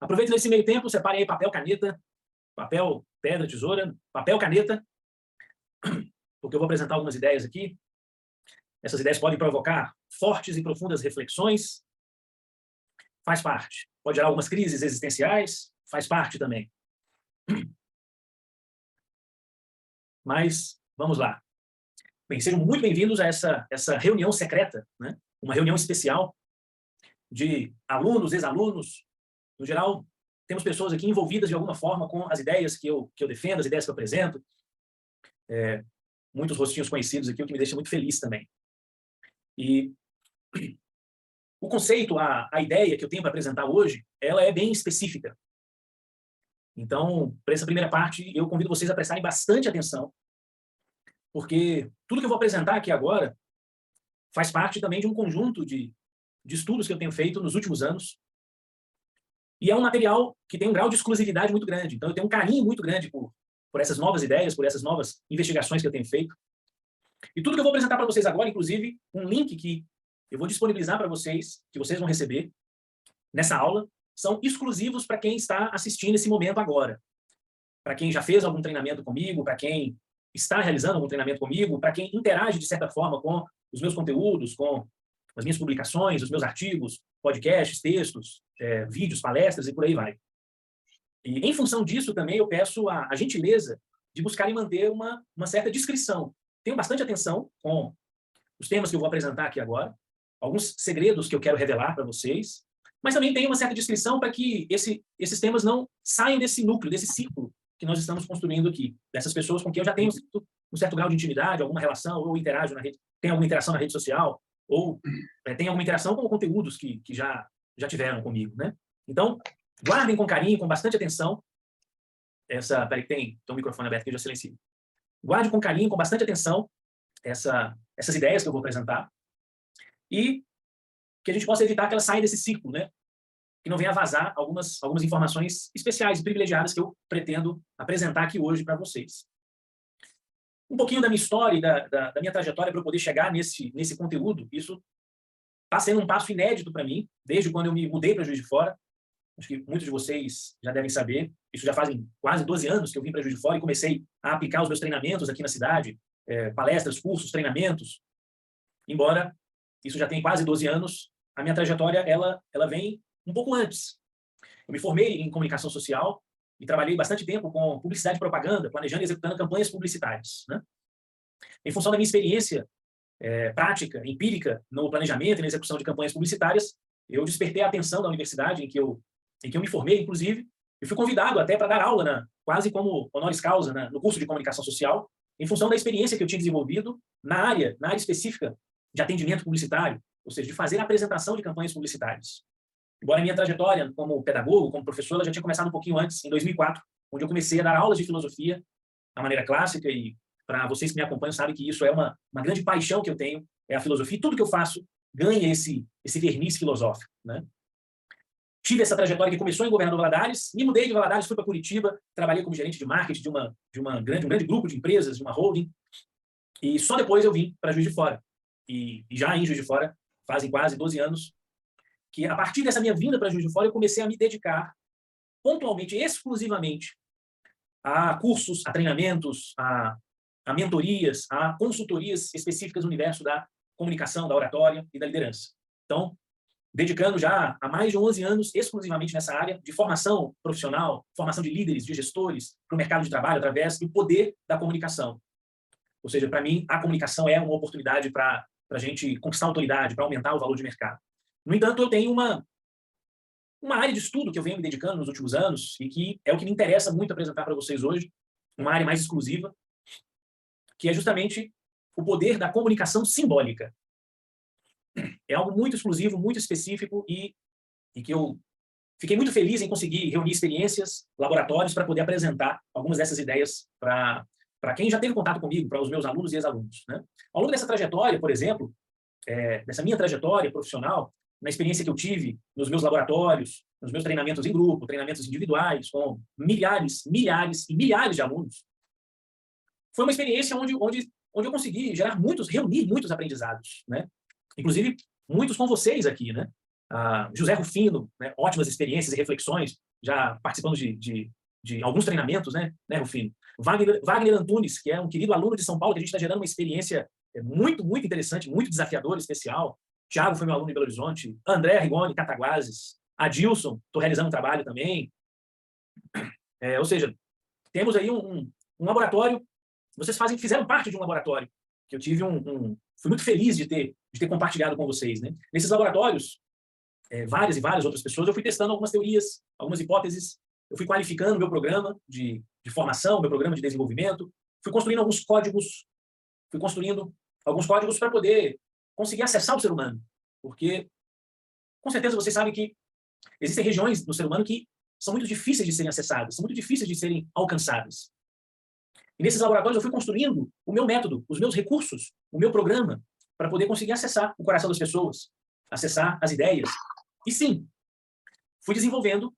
Aproveite nesse meio tempo, separe aí papel, caneta, papel, pedra, tesoura, papel, caneta, porque eu vou apresentar algumas ideias aqui. Essas ideias podem provocar fortes e profundas reflexões, faz parte. Pode gerar algumas crises existenciais, faz parte também. Mas, vamos lá. Bem, sejam muito bem-vindos a essa reunião secreta, né? Uma reunião especial de alunos, ex-alunos. No geral, temos pessoas aqui envolvidas de alguma forma com as ideias que eu defendo, as ideias que eu apresento. Muitos rostinhos conhecidos aqui, o que me deixa muito feliz também. E o conceito, a ideia que eu tenho para apresentar hoje, ela é bem específica. Então, para essa primeira parte, eu convido vocês a prestarem bastante atenção, porque tudo que eu vou apresentar aqui agora faz parte também de um conjunto de estudos que eu tenho feito nos últimos anos, e é um material que tem um grau de exclusividade muito grande. Então, eu tenho um carinho muito grande por essas novas ideias, por essas novas investigações que eu tenho feito. E tudo que eu vou apresentar para vocês agora, inclusive, um link que eu vou disponibilizar para vocês, que vocês vão receber nessa aula, são exclusivos para quem está assistindo esse momento agora. Para quem já fez algum treinamento comigo, para quem está realizando algum treinamento comigo, para quem interage, de certa forma, com os meus conteúdos, com as minhas publicações, os meus artigos, podcasts, textos, vídeos, palestras e por aí vai. E, em função disso, também eu peço a gentileza de buscar e manter uma certa discrição. Tenham bastante atenção com os temas que eu vou apresentar aqui agora, alguns segredos que eu quero revelar para vocês, mas também tenham uma certa discrição para que esses temas não saiam desse núcleo, desse círculo que nós estamos construindo aqui, dessas pessoas com quem eu já tenho um certo grau de intimidade, alguma relação, ou interajo na rede, tem alguma interação na rede social, ou tem alguma interação com conteúdos que já tiveram comigo, né? Então, guardem com carinho, com bastante atenção, peraí, tem um microfone aberto que eu já silencio. Guarde com carinho, com bastante atenção, essas ideias que eu vou apresentar, e que a gente possa evitar que elas saiam desse círculo, né? Que não venha vazar algumas informações especiais e privilegiadas que eu pretendo apresentar aqui hoje para vocês. Um pouquinho da minha história e da minha trajetória para eu poder chegar nesse conteúdo, isso está sendo um passo inédito para mim, desde quando eu me mudei para Juiz de Fora. Acho que muitos de vocês já devem saber, isso já fazem quase 12 anos que eu vim para Juiz de Fora e comecei a aplicar os meus treinamentos aqui na cidade, palestras, cursos, treinamentos. Embora isso já tenha quase 12 anos, a minha trajetória ela vem um pouco antes. Eu me formei em comunicação social e trabalhei bastante tempo com publicidade e propaganda, planejando e executando campanhas publicitárias, né? Em função da minha experiência prática, empírica, no planejamento e na execução de campanhas publicitárias, eu despertei a atenção da universidade em que eu me formei, inclusive, e fui convidado até para dar aula, quase como honoris causa, no curso de comunicação social, em função da experiência que eu tinha desenvolvido na área específica de atendimento publicitário, ou seja, de fazer a apresentação de campanhas publicitárias. Embora a minha trajetória como pedagogo, como professor, ela já tinha começado um pouquinho antes, em 2004, onde eu comecei a dar aulas de filosofia da maneira clássica, e para vocês que me acompanham sabem que isso é uma grande paixão que eu tenho, é a filosofia, e tudo que eu faço ganha esse verniz filosófico, né? Tive essa trajetória que começou em Governador Valadares, me mudei de Valadares, fui para Curitiba, trabalhei como gerente de marketing de um grande grupo de empresas, de uma holding, e só depois eu vim para Juiz de Fora. E já em Juiz de Fora, fazem quase 12 anos, que a partir dessa minha vinda para Juiz de Fora, eu comecei a me dedicar pontualmente, exclusivamente, a cursos, a treinamentos, a mentorias, a consultorias específicas no universo da comunicação, da oratória e da liderança. Então, dedicando já há mais de 11 anos exclusivamente nessa área de formação profissional, formação de líderes, de gestores para o mercado de trabalho através do poder da comunicação. Ou seja, para mim, a comunicação é uma oportunidade para a gente conquistar autoridade, para aumentar o valor de mercado. No entanto, eu tenho uma área de estudo que eu venho me dedicando nos últimos anos e que é o que me interessa muito apresentar para vocês hoje, uma área mais exclusiva, que é justamente o poder da comunicação simbólica. É algo muito exclusivo, muito específico e que eu fiquei muito feliz em conseguir reunir experiências, laboratórios, para poder apresentar algumas dessas ideias para quem já teve contato comigo, para os meus alunos e ex-alunos, né? Ao longo dessa trajetória, por exemplo, dessa minha trajetória profissional, na experiência que eu tive nos meus laboratórios, nos meus treinamentos em grupo, treinamentos individuais, com milhares e milhares de alunos, foi uma experiência onde eu consegui reunir muitos aprendizados, né? Inclusive, muitos com vocês aqui, né? José Rufino, né? Ótimas experiências e reflexões já participamos de alguns treinamentos, né, Rufino? Wagner Antunes, que é um querido aluno de São Paulo, que a gente está gerando uma experiência muito, muito interessante, muito desafiadora, especial. Thiago foi meu aluno em Belo Horizonte. André Rigoni, Cataguases. Adilson, estou realizando um trabalho também. Ou seja, temos aí um laboratório. Vocês fizeram parte de um laboratório que eu tive fui muito feliz de ter compartilhado com vocês, né? Nesses laboratórios, várias e várias outras pessoas, eu fui testando algumas teorias, algumas hipóteses, eu fui qualificando meu programa de formação, meu programa de desenvolvimento, fui construindo alguns códigos para poder conseguir acessar o ser humano, porque com certeza vocês sabem que existem regiões no ser humano que são muito difíceis de serem acessadas, são muito difíceis de serem alcançadas. E nesses laboratórios eu fui construindo o meu método, os meus recursos, o meu programa, para poder conseguir acessar o coração das pessoas, acessar as ideias. E sim, fui desenvolvendo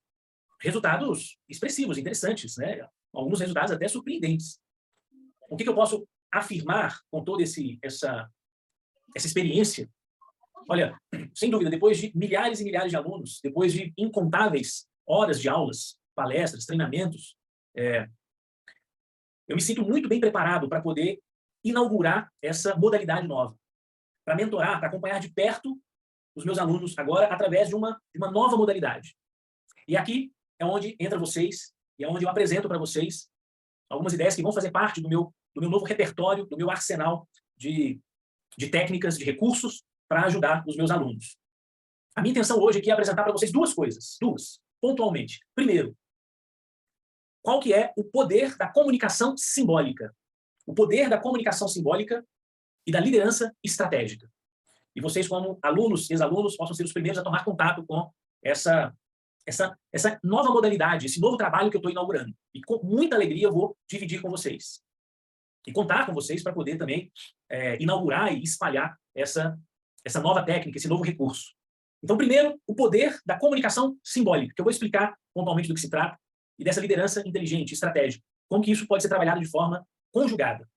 resultados expressivos, interessantes, né? Alguns resultados até surpreendentes. O que eu posso afirmar com toda essa experiência? Olha, sem dúvida, depois de milhares e milhares de alunos, depois de incontáveis horas de aulas, palestras, treinamentos, eu me sinto muito bem preparado para poder inaugurar essa modalidade nova, para mentorar, para acompanhar de perto os meus alunos agora através de uma nova modalidade. E aqui é onde entra vocês e é onde eu apresento para vocês algumas ideias que vão fazer parte do meu novo repertório, do meu arsenal de técnicas, de recursos para ajudar os meus alunos. A minha intenção hoje aqui é apresentar para vocês duas, pontualmente. Primeiro, qual que é o poder da comunicação simbólica? O poder da comunicação simbólica e da liderança estratégica. E vocês, como alunos, ex-alunos, possam ser os primeiros a tomar contato com essa nova modalidade, esse novo trabalho que eu estou inaugurando. E com muita alegria eu vou dividir com vocês. E contar com vocês para poder também inaugurar e espalhar essa nova técnica, esse novo recurso. Então, primeiro, o poder da comunicação simbólica, que eu vou explicar pontualmente do que se trata, e dessa liderança inteligente, estratégica. Como que isso pode ser trabalhado de forma conjugada.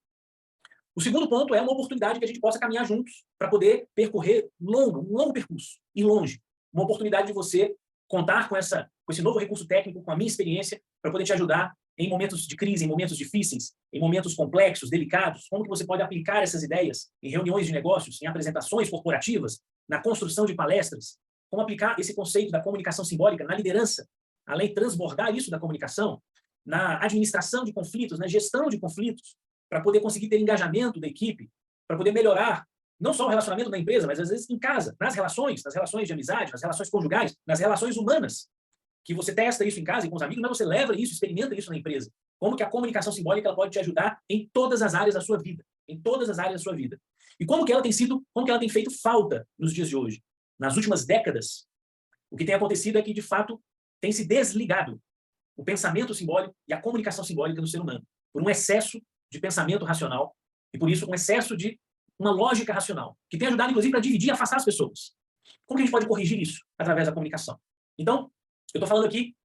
O segundo ponto é uma oportunidade que a gente possa caminhar juntos para poder percorrer um longo percurso, ir longe. Uma oportunidade de você contar com esse novo recurso técnico, com a minha experiência, para poder te ajudar em momentos de crise, em momentos difíceis, em momentos complexos, delicados, como que você pode aplicar essas ideias em reuniões de negócios, em apresentações corporativas, na construção de palestras, como aplicar esse conceito da comunicação simbólica na liderança, além de transbordar isso da comunicação, na administração de conflitos, na gestão de conflitos, para poder conseguir ter engajamento da equipe, para poder melhorar não só o relacionamento da empresa, mas às vezes em casa, nas relações de amizade, nas relações conjugais, nas relações humanas, que você testa isso em casa e com os amigos, mas você leva isso, experimenta isso na empresa. Como que a comunicação simbólica ela pode te ajudar em todas as áreas da sua vida, em todas as áreas da sua vida. E como que ela tem feito falta nos dias de hoje. Nas últimas décadas, o que tem acontecido é que, de fato, tem se desligado o pensamento simbólico e a comunicação simbólica do ser humano, por um excesso de pensamento racional e, por isso, um excesso de uma lógica racional, que tem ajudado, inclusive, para dividir e afastar as pessoas. Como que a gente pode corrigir isso? Através da comunicação. Então, eu estou falando aqui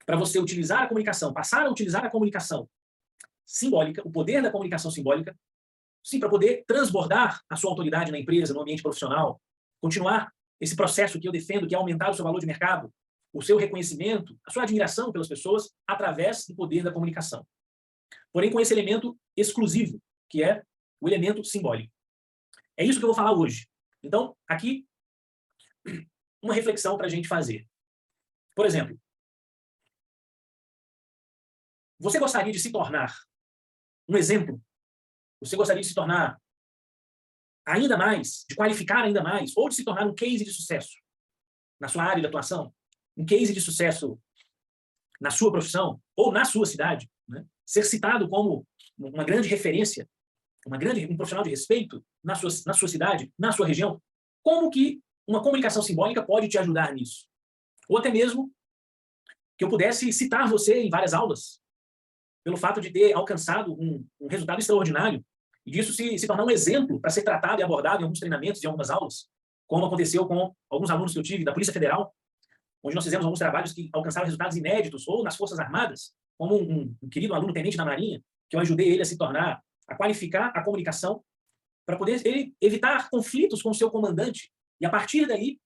para você utilizar a comunicação, passar a utilizar a comunicação simbólica, o poder da comunicação simbólica, sim, para poder transbordar a sua autoridade na empresa, no ambiente profissional, continuar esse processo que eu defendo, que é aumentar o seu valor de mercado, o seu reconhecimento, a sua admiração pelas pessoas, através do poder da comunicação. Porém, com esse elemento exclusivo, que é o elemento simbólico. É isso que eu vou falar hoje. Então, aqui, uma reflexão para a gente fazer. Por exemplo, você gostaria de se tornar um exemplo? Você gostaria de se tornar ainda mais, de qualificar ainda mais, ou de se tornar um case de sucesso na sua área de atuação? Um case de sucesso na sua profissão ou na sua cidade? Né? Ser citado como uma grande referência, um profissional de respeito na sua cidade, na sua região? Como que uma comunicação simbólica pode te ajudar nisso? Ou até mesmo que eu pudesse citar você em várias aulas, pelo fato de ter alcançado um resultado extraordinário, e disso se tornar um exemplo para ser tratado e abordado em alguns treinamentos e algumas aulas, como aconteceu com alguns alunos que eu tive da Polícia Federal, onde nós fizemos alguns trabalhos que alcançaram resultados inéditos, ou nas Forças Armadas, como um querido aluno tenente da Marinha, que eu ajudei ele a qualificar a comunicação, para poder ele evitar conflitos com o seu comandante, e a partir daí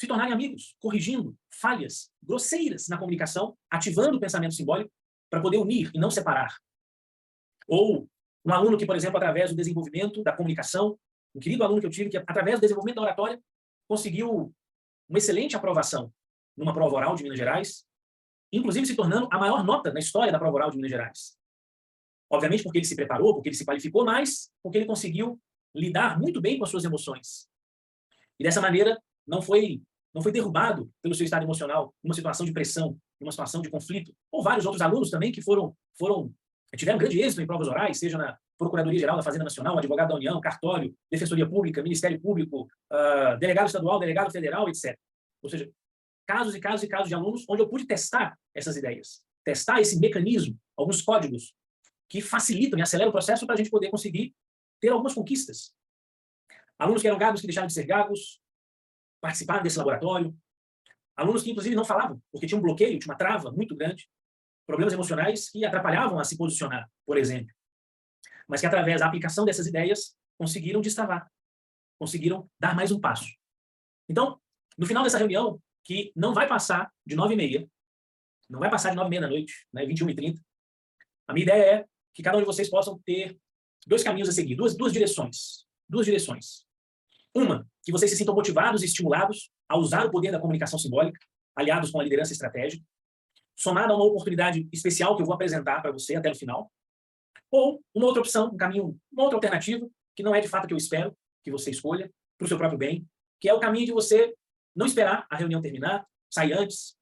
se tornarem amigos, corrigindo falhas grosseiras na comunicação, ativando o pensamento simbólico para poder unir e não separar. Ou um aluno que, por exemplo, através do desenvolvimento da comunicação, um querido aluno que eu tive, que através do desenvolvimento da oratória, conseguiu uma excelente aprovação numa prova oral de Minas Gerais, inclusive se tornando a maior nota na história da prova oral de Minas Gerais. Obviamente porque ele se preparou, porque ele se qualificou, mas porque ele conseguiu lidar muito bem com as suas emoções. E dessa maneira não foi derrubado pelo seu estado emocional, numa situação de pressão, numa situação de conflito. Ou vários outros alunos também que tiveram grande êxito em provas orais, seja na Procuradoria-Geral da Fazenda Nacional, Advogado da União, Cartório, Defensoria Pública, Ministério Público, Delegado Estadual, Delegado Federal, etc. Ou seja, casos e casos e casos de alunos onde eu pude testar essas ideias, testar esse mecanismo, alguns códigos que facilitam e aceleram o processo para a gente poder conseguir ter algumas conquistas. Alunos que eram gagos que deixaram de ser gagos, participaram desse laboratório. Alunos que, inclusive, não falavam, porque tinha um bloqueio, tinha uma trava muito grande, problemas emocionais que atrapalhavam a se posicionar, por exemplo. Mas que, através da aplicação dessas ideias, conseguiram destravar, conseguiram dar mais um passo. Então, no final dessa reunião, que não vai passar de 9h30, não vai passar de 9h30 da noite, né, 21h30, a minha ideia é que cada um de vocês possam ter dois caminhos a seguir, duas direções. Duas direções. Uma, que vocês se sintam motivados e estimulados a usar o poder da comunicação simbólica, aliados com a liderança estratégica, somada a uma oportunidade especial que eu vou apresentar para você até o final. Ou uma outra opção, um caminho, uma outra alternativa, que não é de fato o que eu espero que você escolha, para o seu próprio bem, que é o caminho de você não esperar a reunião terminar, sair antes,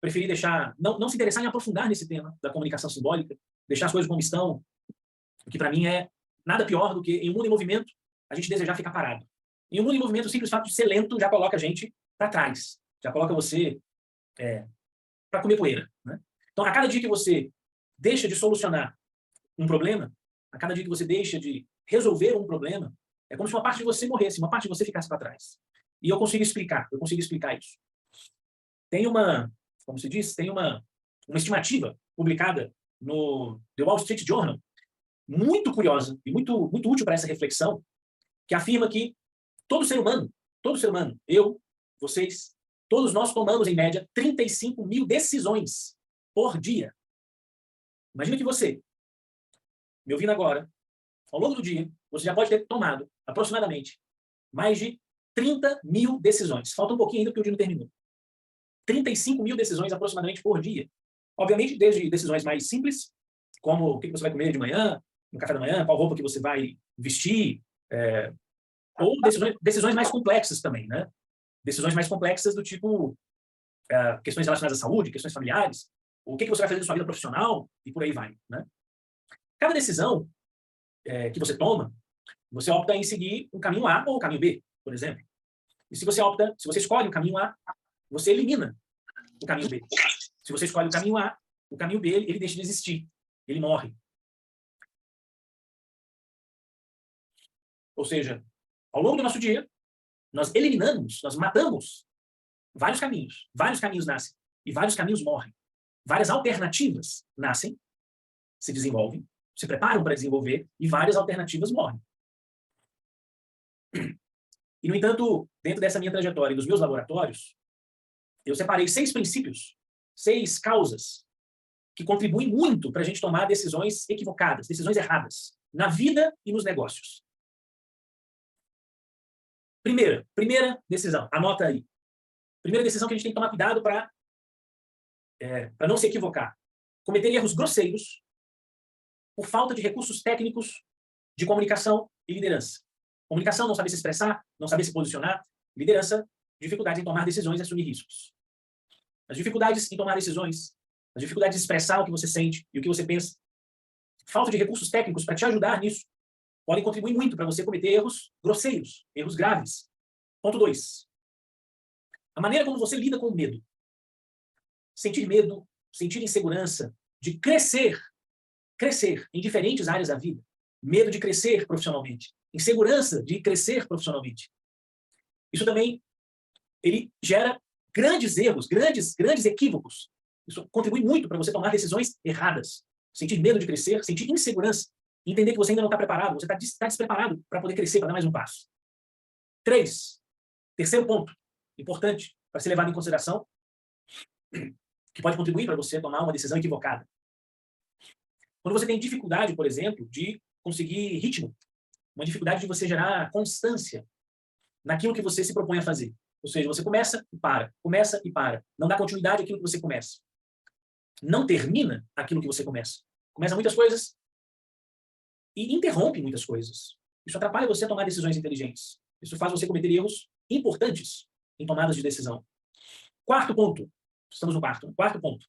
preferir deixar, não se interessar em aprofundar nesse tema da comunicação simbólica, deixar as coisas como estão, o que para mim é nada pior do que, em um mundo em movimento, a gente desejar ficar parado. Em um mundo em movimento, o simples fato de ser lento já coloca a gente para trás, já coloca você para comer poeira, né? Então, a cada dia que você deixa de solucionar um problema, a cada dia que você deixa de resolver um problema, é como se uma parte de você morresse, uma parte de você ficasse para trás. E eu consigo explicar isso. Tem como se diz, tem uma estimativa publicada no The Wall Street Journal, muito curiosa e muito, muito útil para essa reflexão, que afirma que todo ser humano, eu, vocês, todos nós tomamos, em média, 35 mil decisões por dia. Imagina que você, me ouvindo agora, ao longo do dia, você já pode ter tomado, aproximadamente, mais de 30 mil decisões. Falta um pouquinho ainda porque o dia não terminou. 35 mil decisões, aproximadamente, por dia. Obviamente, desde decisões mais simples, como o que você vai comer de manhã, no café da manhã, qual roupa que você vai vestir, ou decisões mais complexas também, né? Decisões mais complexas do tipo questões relacionadas à saúde, questões familiares, o que você vai fazer na sua vida profissional, e por aí vai, né? Cada decisão que você toma, você opta em seguir o caminho A ou o caminho B, por exemplo. E se você escolhe o caminho A, você elimina o caminho B. Se você escolhe o caminho A, o caminho B, ele deixa de existir, ele morre. Ou seja, ao longo do nosso dia, nós eliminamos, nós matamos vários caminhos nascem e vários caminhos morrem. Várias alternativas nascem, se desenvolvem, se preparam para desenvolver e várias alternativas morrem. E, no entanto, dentro dessa minha trajetória e dos meus laboratórios, eu separei 6 princípios, 6 causas que contribuem muito para a gente tomar decisões equivocadas, decisões erradas, na vida e nos negócios. Primeira decisão, anota aí. Primeira decisão que a gente tem que tomar cuidado para não se equivocar. Cometer erros grosseiros por falta de recursos técnicos de comunicação e liderança. Comunicação, não saber se expressar, não saber se posicionar. Liderança, dificuldade em tomar decisões e assumir riscos. As dificuldades em tomar decisões, as dificuldades de expressar o que você sente e o que você pensa, falta de recursos técnicos para te ajudar nisso, podem contribuir muito para você cometer erros grosseiros, erros graves. Ponto 2. A maneira como você lida com o medo. Sentir medo, sentir insegurança, de crescer em diferentes áreas da vida. Medo de crescer profissionalmente. Insegurança de crescer profissionalmente. Isso também, ele gera grandes erros, grandes equívocos. Isso contribui muito para você tomar decisões erradas. Sentir medo de crescer, sentir insegurança. Entender que você ainda não está preparado, você está despreparado para poder crescer, para dar mais um passo. 3. Terceiro ponto, importante, para ser levado em consideração, que pode contribuir para você tomar uma decisão equivocada. Quando você tem dificuldade, por exemplo, de conseguir ritmo, uma dificuldade de você gerar constância naquilo que você se propõe a fazer. Ou seja, você começa e para. Não dá continuidade àquilo que você começa. Não termina aquilo que você começa. Começa muitas coisas e interrompe muitas coisas. Isso atrapalha você a tomar decisões inteligentes. Isso faz você cometer erros importantes em tomadas de decisão. Quarto ponto. Estamos no quarto. Quarto ponto.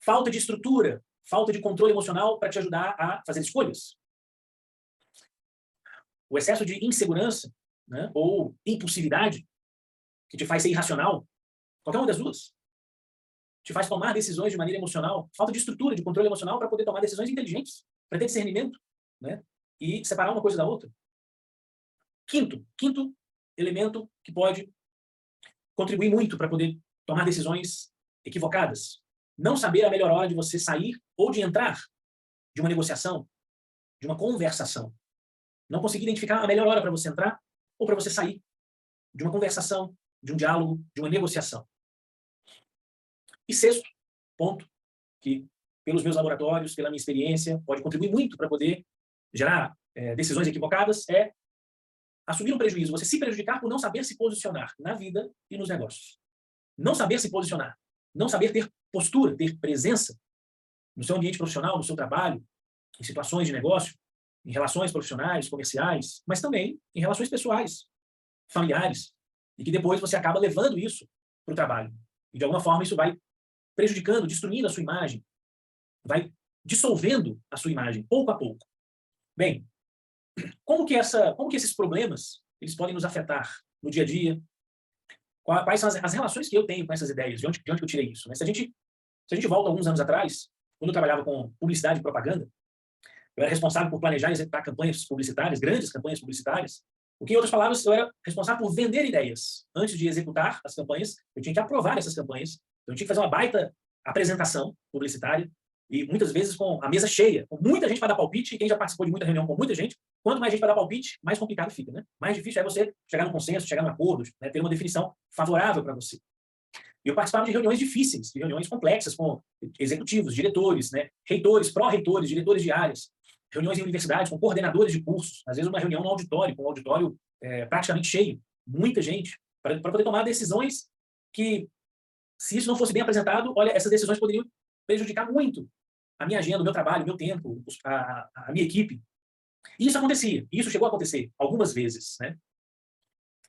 Falta de estrutura, falta de controle emocional para te ajudar a fazer escolhas. O excesso de insegurança, né, ou impulsividade, que te faz ser irracional, qualquer uma das duas, te faz tomar decisões de maneira emocional, falta de estrutura, de controle emocional para poder tomar decisões inteligentes, para ter discernimento, né, e separar uma coisa da outra. Quinto elemento que pode contribuir muito para poder tomar decisões equivocadas. Não saber a melhor hora de você sair ou de entrar de uma negociação, de uma conversação. Não conseguir identificar a melhor hora para você entrar ou para você sair de uma conversação, de um diálogo, de uma negociação. E sexto ponto, que pelos meus laboratórios, pela minha experiência, pode contribuir muito para poder gerar decisões equivocadas, é assumir um prejuízo, você se prejudicar por não saber se posicionar na vida e nos negócios. Não saber se posicionar, não saber ter postura, ter presença no seu ambiente profissional, no seu trabalho, em situações de negócio, em relações profissionais, comerciais, mas também em relações pessoais, familiares, e que depois você acaba levando isso para o trabalho. E de alguma forma isso vai prejudicando, destruindo a sua imagem, vai dissolvendo a sua imagem, pouco a pouco. Bem, como que esses problemas eles podem nos afetar no dia a dia? Quais são as relações que eu tenho com essas ideias? De onde que eu tirei isso? Né? Se a gente volta alguns anos atrás, quando eu trabalhava com publicidade e propaganda, eu era responsável por planejar e executar campanhas publicitárias, grandes campanhas publicitárias. O que, em outras palavras, eu era responsável por vender ideias. Antes de executar as campanhas, eu tinha que aprovar essas campanhas. Eu tinha que fazer uma baita apresentação publicitária e muitas vezes com a mesa cheia, com muita gente para dar palpite, e quem já participou de muita reunião com muita gente, quanto mais gente para dar palpite, mais complicado fica, né? Mais difícil é você chegar no consenso, chegar no acordo, né? Ter uma definição favorável para você. E eu participava de reuniões difíceis, de reuniões complexas com executivos, diretores, né? Reitores, pró-reitores, diretores de áreas, reuniões em universidades com coordenadores de cursos, às vezes uma reunião no auditório, com um auditório praticamente cheio, muita gente, para poder tomar decisões que, se isso não fosse bem apresentado, olha, essas decisões poderiam prejudicar muito a minha agenda, o meu trabalho, o meu tempo, a minha equipe. E isso acontecia, isso chegou a acontecer algumas vezes, né?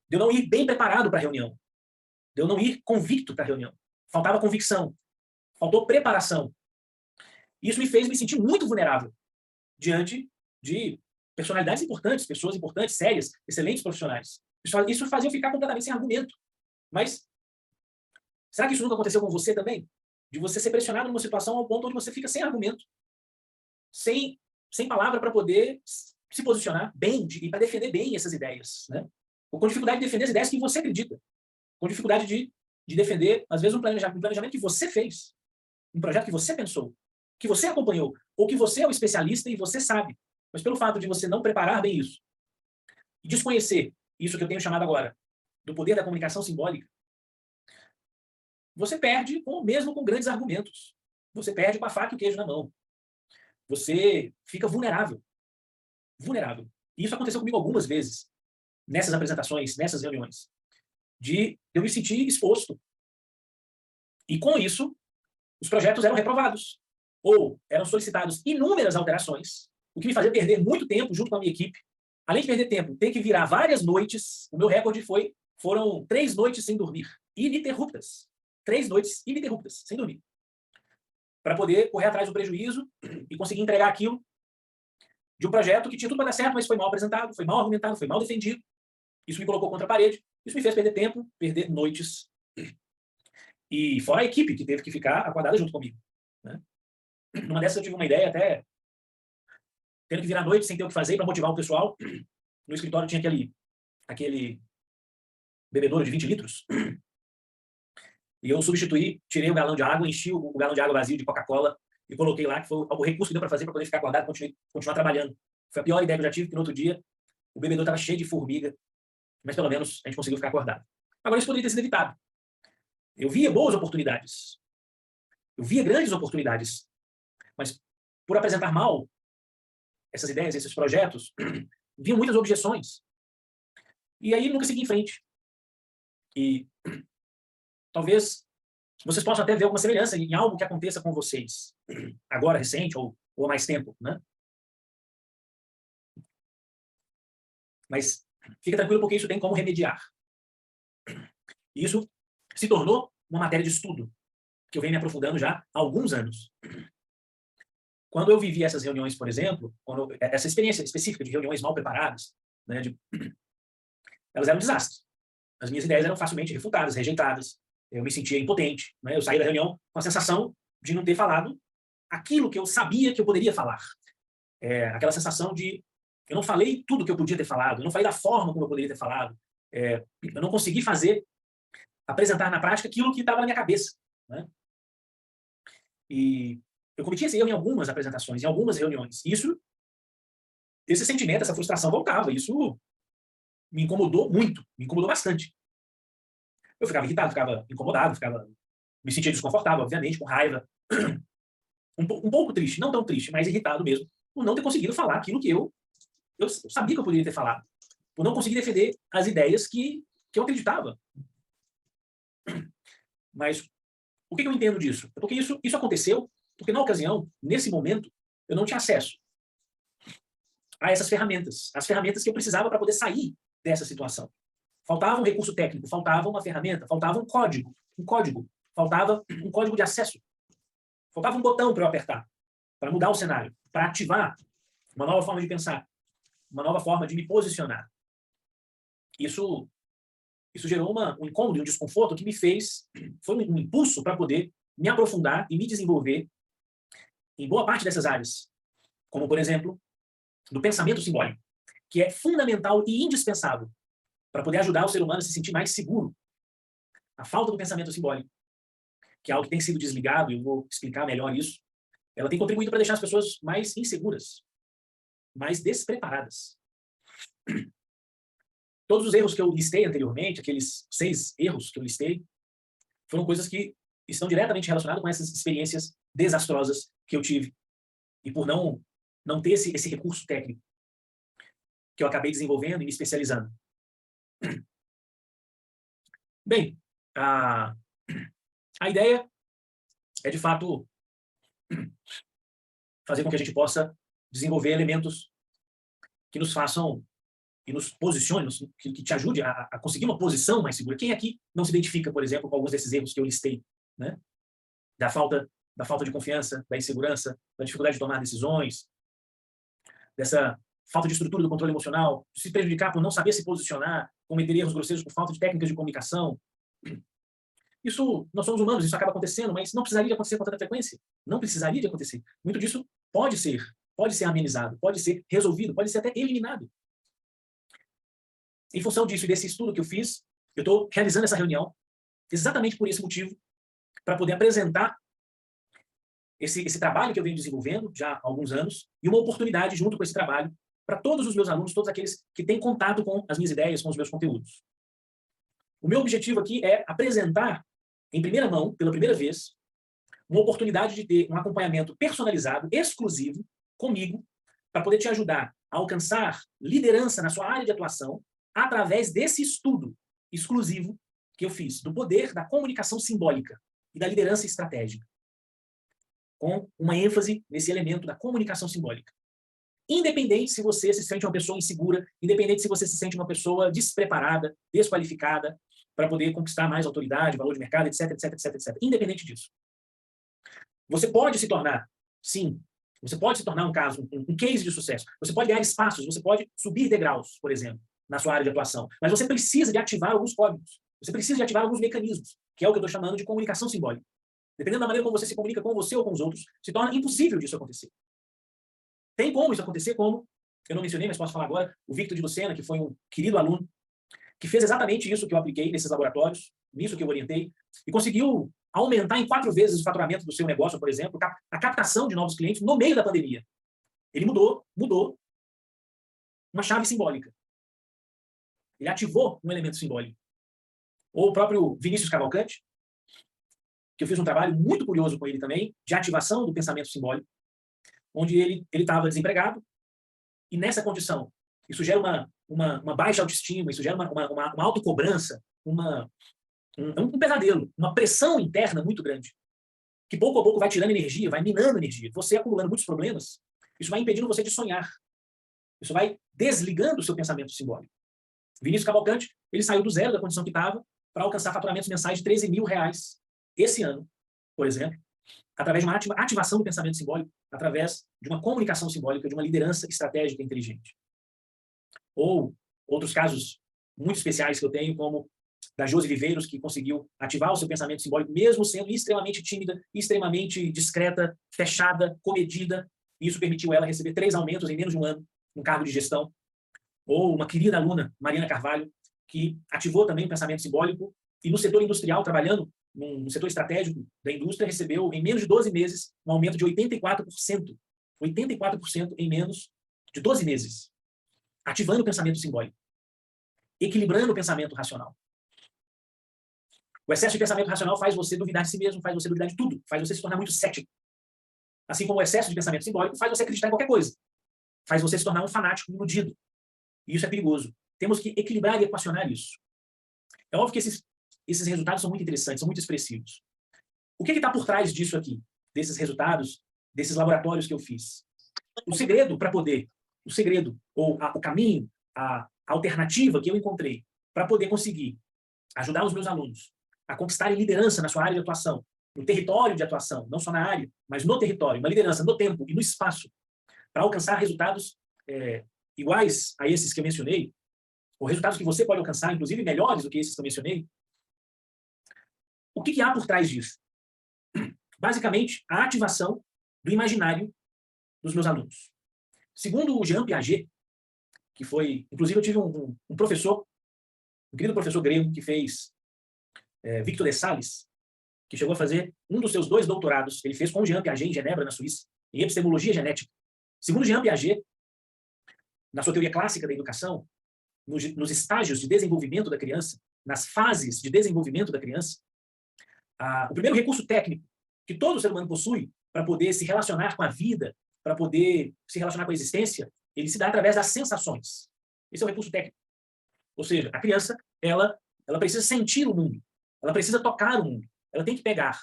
De eu não ir bem preparado para a reunião, de eu não ir convicto para a reunião. Faltava convicção, faltou preparação. Isso me fez me sentir muito vulnerável diante de personalidades importantes, pessoas importantes, sérias, excelentes profissionais. Isso fazia eu ficar completamente sem argumento. Mas será que isso nunca aconteceu com você também? De você ser pressionado numa situação ao ponto onde você fica sem argumento, sem palavra para poder se posicionar bem e para defender bem essas ideias, né? Ou com dificuldade de defender as ideias que você acredita. Com dificuldade de defender, às vezes, um planejamento que você fez, um projeto que você pensou, que você acompanhou, ou que você é o especialista e você sabe. Mas pelo fato de você não preparar bem isso, e desconhecer isso que eu tenho chamado agora do poder da comunicação simbólica, você perde mesmo com grandes argumentos. Você perde com a faca e o queijo na mão. Você fica vulnerável. Vulnerável. E isso aconteceu comigo algumas vezes, nessas apresentações, nessas reuniões, de eu me sentir exposto. E com isso, os projetos eram reprovados. Ou eram solicitados inúmeras alterações, o que me fazia perder muito tempo junto com a minha equipe. Além de perder tempo, ter que virar várias noites, o meu recorde foram 3 noites sem dormir, ininterruptas. 3 noites ininterruptas, sem dormir. Para poder correr atrás do prejuízo e conseguir entregar aquilo de um projeto que tinha tudo para dar certo, mas foi mal apresentado, foi mal argumentado, foi mal defendido. Isso me colocou contra a parede, isso me fez perder tempo, perder noites. E fora a equipe, que teve que ficar acordada junto comigo, né? Numa dessas eu tive uma ideia até tendo que virar noite sem ter o que fazer para motivar o pessoal. No escritório tinha aquele bebedouro de 20 litros. E eu substituí, tirei o galão de água, enchi o galão de água vazio de Coca-Cola e coloquei lá, que foi o recurso que deu para fazer para poder ficar acordado e continuar trabalhando. Foi a pior ideia que eu já tive, porque no outro dia o bebedouro estava cheio de formiga, mas pelo menos a gente conseguiu ficar acordado. Agora isso poderia ter sido evitado. Eu via boas oportunidades. Eu via grandes oportunidades. Mas, por apresentar mal essas ideias, esses projetos, vinham muitas objeções. E aí nunca segui em frente. E talvez vocês possam até ver alguma semelhança em algo que aconteça com vocês, agora, recente, ou há mais tempo, né? Mas fica tranquilo, porque isso tem como remediar. E isso se tornou uma matéria de estudo, que eu venho me aprofundando já há alguns anos. Quando eu vivi essas reuniões, por exemplo, essa experiência específica de reuniões mal preparadas, né, elas eram um desastre. As minhas ideias eram facilmente refutadas, rejeitadas. Eu me sentia impotente. Né? Eu saí da reunião com a sensação de não ter falado aquilo que eu sabia que eu poderia falar. Aquela sensação de eu não falei tudo que eu podia ter falado, eu não falei da forma como eu poderia ter falado, eu não consegui apresentar na prática aquilo que estava na minha cabeça. Né? E eu cometi esse erro em algumas apresentações, em algumas reuniões. Esse sentimento, essa frustração voltava. Isso me incomodou muito, me incomodou bastante. Eu ficava irritado, ficava incomodado, me sentia desconfortável, obviamente, com raiva. Um pouco triste, não tão triste, mas irritado mesmo, por não ter conseguido falar aquilo que eu sabia que eu poderia ter falado. Por não conseguir defender as ideias que eu acreditava. Mas o que eu entendo disso? É porque isso aconteceu porque, na ocasião, nesse momento, eu não tinha acesso a essas ferramentas. As ferramentas que eu precisava para poder sair dessa situação. Faltava um recurso técnico, faltava uma ferramenta, faltava um código, faltava um código de acesso. Faltava um botão para eu apertar, para mudar o cenário, para ativar uma nova forma de pensar, uma nova forma de me posicionar. Isso gerou um incômodo e um desconforto que foi um impulso para poder me aprofundar e me desenvolver em boa parte dessas áreas, como, por exemplo, do pensamento simbólico, que é fundamental e indispensável para poder ajudar o ser humano a se sentir mais seguro. A falta do pensamento simbólico, que é algo que tem sido desligado, e eu vou explicar melhor isso, ela tem contribuído para deixar as pessoas mais inseguras, mais despreparadas. Todos os erros que eu listei anteriormente, aqueles 6 erros que eu listei, foram coisas que estão diretamente relacionadas com essas experiências desastrosas que eu tive. E por não ter esse recurso técnico que eu acabei desenvolvendo e me especializando. Bem, a ideia é, de fato, fazer com que a gente possa desenvolver elementos que nos façam e nos posicione, que te ajude a conseguir uma posição mais segura. Quem aqui não se identifica, por exemplo, com alguns desses erros que eu listei, né? Da falta de confiança, da insegurança, da dificuldade de tomar decisões, dessa falta de estrutura do controle emocional, de se prejudicar por não saber se posicionar, cometer erros grosseiros por falta de técnicas de comunicação. Nós somos humanos, isso acaba acontecendo, mas não precisaria de acontecer com tanta frequência. Não precisaria de acontecer. Muito disso pode ser amenizado, pode ser resolvido, pode ser até eliminado. Em função disso e desse estudo que eu fiz, eu estou realizando essa reunião exatamente por esse motivo, para poder apresentar esse trabalho que eu venho desenvolvendo já há alguns anos e uma oportunidade junto com esse trabalho para todos os meus alunos, todos aqueles que têm contato com as minhas ideias, com os meus conteúdos. O meu objetivo aqui é apresentar, em primeira mão, pela primeira vez, uma oportunidade de ter um acompanhamento personalizado, exclusivo, comigo, para poder te ajudar a alcançar liderança na sua área de atuação através desse estudo exclusivo que eu fiz, do poder da comunicação simbólica e da liderança estratégica, com uma ênfase nesse elemento da comunicação simbólica. Independente se você se sente uma pessoa insegura, independente se você se sente uma pessoa despreparada, desqualificada, para poder conquistar mais autoridade, valor de mercado, etc, etc, etc, etc. Independente disso. Você pode se tornar, sim, você pode se tornar um caso, um case de sucesso. Você pode ganhar espaços, você pode subir degraus, por exemplo, na sua área de atuação. Mas você precisa de ativar alguns códigos. Você precisa de ativar alguns mecanismos, que é o que eu estou chamando de comunicação simbólica. Dependendo da maneira como você se comunica com você ou com os outros, se torna impossível disso acontecer. Tem como isso acontecer, como eu não mencionei, mas posso falar agora, o Victor de Lucena, que foi um querido aluno, que fez exatamente isso que eu apliquei nesses laboratórios, nisso que eu orientei, e conseguiu aumentar em 4 vezes o faturamento do seu negócio, por exemplo, a captação de novos clientes no meio da pandemia. Ele mudou uma chave simbólica. Ele ativou um elemento simbólico. Ou o próprio Vinícius Cavalcante, que eu fiz um trabalho muito curioso com ele também, de ativação do pensamento simbólico, onde ele estava desempregado, e nessa condição, isso gera uma baixa autoestima, isso gera uma autocobrança, um pesadelo, uma pressão interna muito grande, que pouco a pouco vai tirando energia, vai minando energia. Você acumulando muitos problemas, isso vai impedindo você de sonhar. Isso vai desligando o seu pensamento simbólico. Vinícius Cavalcante, ele saiu do zero da condição que estava para alcançar faturamentos mensais de R$13.000 esse ano, por exemplo, através de uma ativação do pensamento simbólico, através de uma comunicação simbólica, de uma liderança estratégica inteligente. Ou outros casos muito especiais que eu tenho, como da Josi Viveiros, que conseguiu ativar o seu pensamento simbólico, mesmo sendo extremamente tímida, extremamente discreta, fechada, comedida. Isso permitiu ela receber 3 aumentos em menos de um ano, um cargo de gestão. Ou uma querida aluna, Mariana Carvalho, que ativou também o pensamento simbólico e no setor industrial, trabalhando no setor estratégico da indústria, recebeu em menos de 12 meses um aumento de 84%. 84% em menos de 12 meses. Ativando o pensamento simbólico. Equilibrando o pensamento racional. O excesso de pensamento racional faz você duvidar de si mesmo, faz você duvidar de tudo, faz você se tornar muito cético. Assim como o excesso de pensamento simbólico faz você acreditar em qualquer coisa. Faz você se tornar um fanático iludido. E isso é perigoso. Temos que equilibrar e equacionar isso. É óbvio que esses resultados são muito interessantes, são muito expressivos. O que está por trás disso aqui? Desses resultados, desses laboratórios que eu fiz? O segredo para poder, ou o caminho, a alternativa que eu encontrei para poder conseguir ajudar os meus alunos a conquistarem liderança na sua área de atuação, no território de atuação, não só na área, mas no território, uma liderança no tempo e no espaço, para alcançar resultados iguais a esses que eu mencionei, ou resultados que você pode alcançar, inclusive melhores do que esses que eu mencionei. O que há por trás disso? Basicamente, a ativação do imaginário dos meus alunos. Segundo o Jean Piaget, que foi... Inclusive, eu tive um professor, um querido professor grego, que fez Victor de Sales, que chegou a fazer um dos seus 2 doutorados, que ele fez com o Jean Piaget, em Genebra, na Suíça, em epistemologia genética. Segundo Jean Piaget, na sua teoria clássica da educação, nos estágios de desenvolvimento da criança, nas fases de desenvolvimento da criança, o primeiro recurso técnico que todo ser humano possui para poder se relacionar com a vida, para poder se relacionar com a existência, ele se dá através das sensações. Esse é o recurso técnico. Ou seja, a criança, ela precisa sentir o mundo, ela precisa tocar o mundo, ela tem que pegar,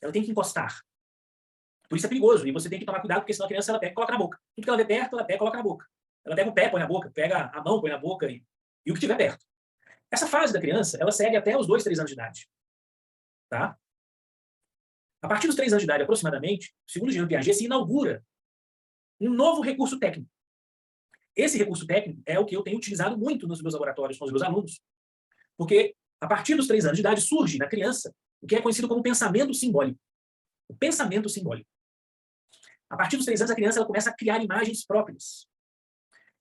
ela tem que encostar. Por isso é perigoso, e você tem que tomar cuidado, porque senão a criança ela pega e coloca na boca. Tudo que ela vê perto, ela pega e coloca na boca. Ela pega o pé, põe na boca, pega a mão, põe na boca e o que tiver perto. Essa fase da criança, ela segue até os 2, 3 anos de idade. Tá? A partir dos 3 anos de idade, aproximadamente, segundo Jean Piaget, se inaugura um novo recurso técnico. Esse recurso técnico é o que eu tenho utilizado muito nos meus laboratórios com os meus alunos, porque a partir dos 3 anos de idade surge na criança o que é conhecido como pensamento simbólico. O pensamento simbólico. A partir dos 3 anos, a criança ela começa a criar imagens próprias.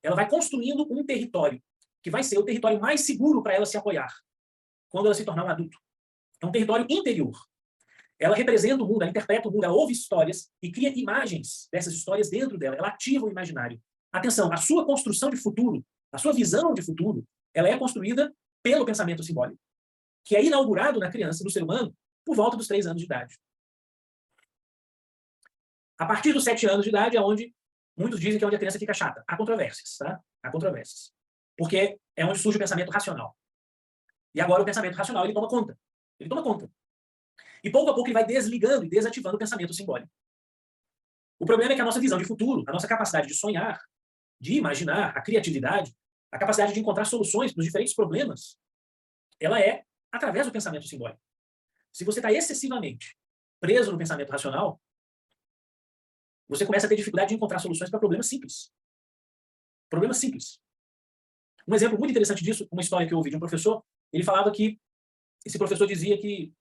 Ela vai construindo um território, que vai ser o território mais seguro para ela se apoiar, quando ela se tornar um adulto. É um território interior. Ela representa o mundo, ela interpreta o mundo, ela ouve histórias e cria imagens dessas histórias dentro dela. Ela ativa o imaginário. Atenção, a sua construção de futuro, a sua visão de futuro, ela é construída pelo pensamento simbólico, que é inaugurado na criança, no ser humano, por volta dos 3 anos de idade. A partir dos 7 anos de idade é onde muitos dizem que é onde a criança fica chata. Há controvérsias, tá? Há controvérsias. Porque é onde surge o pensamento racional. E agora o pensamento racional, ele toma conta. Ele toma conta. E pouco a pouco ele vai desligando e desativando o pensamento simbólico. O problema é que a nossa visão de futuro, a nossa capacidade de sonhar, de imaginar, a criatividade, a capacidade de encontrar soluções para os diferentes problemas, ela é através do pensamento simbólico. Se você está excessivamente preso no pensamento racional, você começa a ter dificuldade de encontrar soluções para problemas simples. Problemas simples. Um exemplo muito interessante disso, uma história que eu ouvi de um professor, ele falava que esse professor dizia que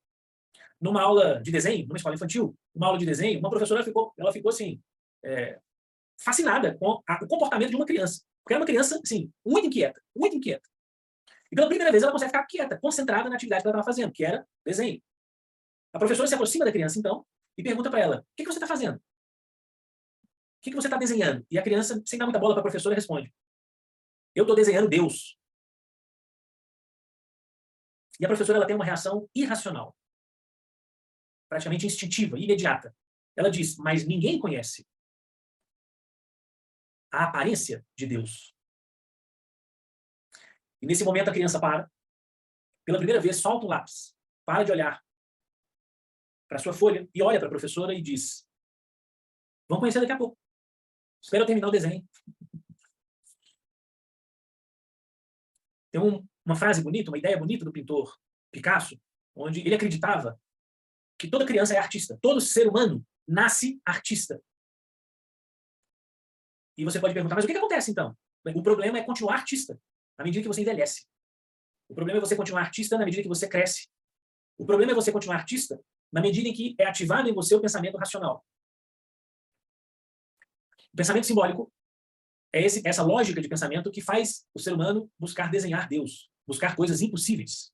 numa aula de desenho, numa escola infantil, uma aula de desenho, uma professora ficou assim, fascinada com o comportamento de uma criança. Porque era uma criança, assim, muito inquieta, muito inquieta. E pela primeira vez ela consegue ficar quieta, concentrada na atividade que ela estava fazendo, que era desenho. A professora se aproxima da criança, então, e pergunta para ela, o que você está fazendo? O que você está desenhando? E a criança, sem dar muita bola para a professora, responde, eu estou desenhando Deus. E a professora ela tem uma reação irracional. praticamente instintiva, imediata. Ela diz, mas ninguém conhece a aparência de Deus. E nesse momento a criança para, pela primeira vez, solta o lápis, para de olhar para sua folha e olha para a professora e diz, vão conhecer daqui a pouco. Espera eu terminar o desenho. Tem uma frase bonita, uma ideia bonita do pintor Picasso, onde ele acreditava que toda criança é artista. Todo ser humano nasce artista. E você pode perguntar, mas o que acontece então? O problema é continuar artista na medida que você envelhece. O problema é você continuar artista na medida que você cresce. O problema é você continuar artista na medida em que é ativado em você o pensamento racional. O pensamento simbólico é essa lógica de pensamento que faz o ser humano buscar desenhar Deus, buscar coisas impossíveis.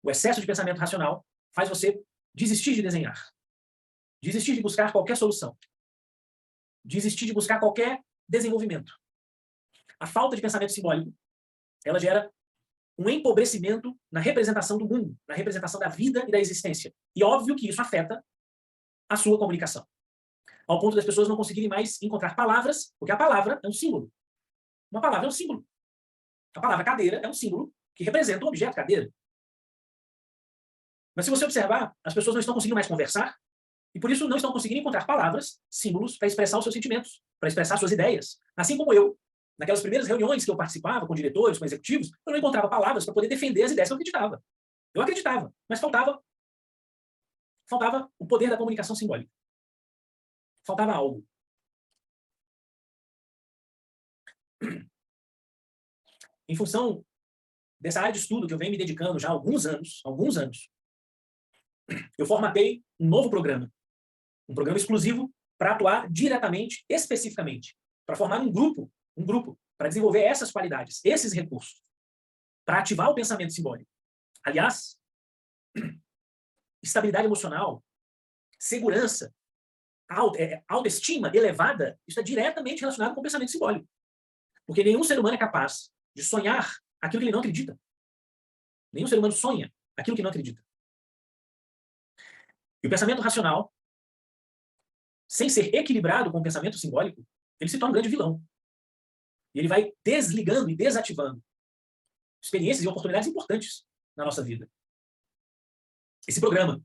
O excesso de pensamento racional faz você desistir de desenhar, desistir de buscar qualquer solução, desistir de buscar qualquer desenvolvimento. A falta de pensamento simbólico, ela gera um empobrecimento na representação do mundo, na representação da vida e da existência. E óbvio que isso afeta a sua comunicação. Ao ponto das pessoas não conseguirem mais encontrar palavras, porque a palavra é um símbolo. Uma palavra é um símbolo. A palavra cadeira é um símbolo que representa o objeto cadeira. Mas se você observar, as pessoas não estão conseguindo mais conversar e por isso não estão conseguindo encontrar palavras, símbolos, para expressar os seus sentimentos, para expressar suas ideias. Assim como eu, naquelas primeiras reuniões que eu participava com diretores, com executivos, eu não encontrava palavras para poder defender as ideias que eu acreditava. Eu acreditava, mas faltava o poder da comunicação simbólica. Faltava algo. Em função dessa área de estudo que eu venho me dedicando já há alguns anos, eu formatei um novo programa. Um programa exclusivo para atuar diretamente, especificamente, para formar um grupo, para desenvolver essas qualidades, esses recursos, para ativar o pensamento simbólico. Aliás, estabilidade emocional, segurança, autoestima elevada, isso é diretamente relacionado com o pensamento simbólico. Porque nenhum ser humano é capaz de sonhar aquilo que ele não acredita. Nenhum ser humano sonha aquilo que não acredita. E o pensamento racional, sem ser equilibrado com o pensamento simbólico, ele se torna um grande vilão. E ele vai desligando e desativando experiências e oportunidades importantes na nossa vida. Esse programa